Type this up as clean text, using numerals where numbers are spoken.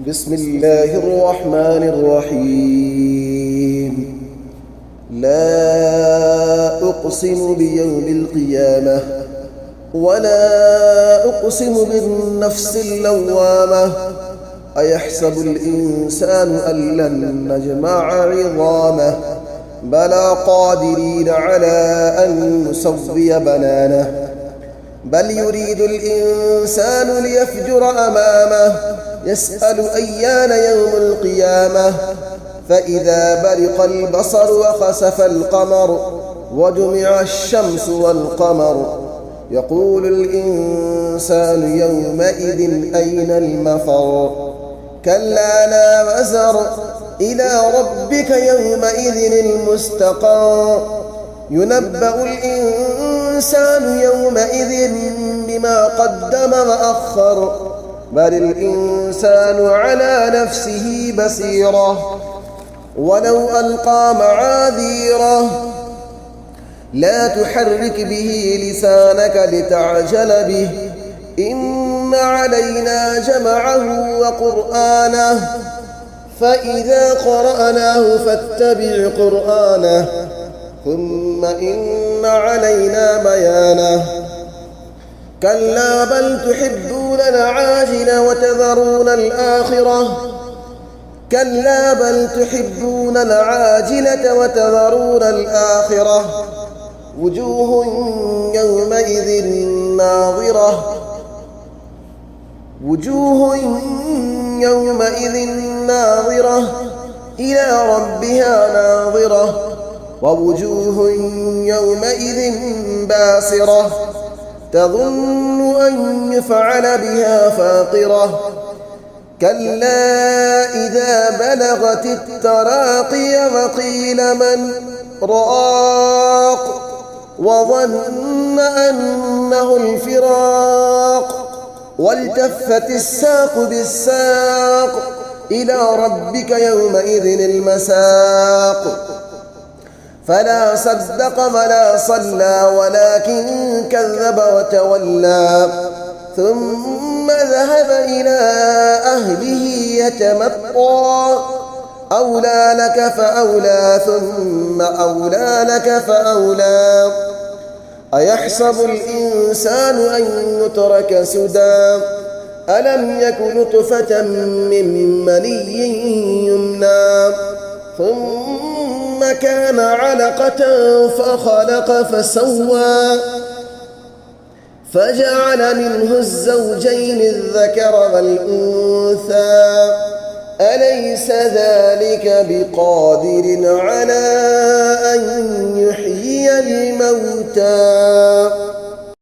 بسم الله الرحمن الرحيم. لا أقسم بيوم القيامة ولا أقسم بالنفس اللوامة. أيحسب الإنسان أن لن نجمع عظامه بلى قادرين على أن نسوي بنانه. بل يريد الإنسان ليفجر أمامه يسأل أيان يوم القيامة. فإذا برق البصر وخسف القمر وجمع الشمس والقمر يقول الإنسان يومئذ أين المفر. كلا لا وزر إلى ربك يومئذ المستقر. ينبأ الإنسان يومئذ بما قدم وأخر. بل الإنسان على نفسه بصيرة ولو ألقى معاذيره. لا تحرك به لسانك لتعجل به. إن علينا جمعه وقرآنه فإذا قرأناه فاتبع قرآنه ثم إن علينا بيانه. كلا بل تحبون العاجل وتذرون الآخرة. كلا بل تحبون العاجلة وتذرون الآخرة. وجوه يومئذ ناظرة. وجوه يومئذ ناظرة إلى ربها ناظرة. ووجوه يومئذ باسرة تظن أن يفعل بها فاقرة. كلا إذا بلغت التراقي وقيل من راق وظن أنه الفراق والتفت الساق بالساق إلى ربك يومئذ المساق. فلا صدق ولا صلى ولكن كذب وتولى ثم ذهب إلى أهله يتمطى. أولى لك فأولى ثم أولى لك فأولى. أيحسب الإنسان أن يترك سدى ألم يك نطفة من مني يمنى ثم كان علقة فخلق فسوى فجعل منه الزوجين الذكر والأنثى. أليس ذلك بقادر على أن يحيي الموتى؟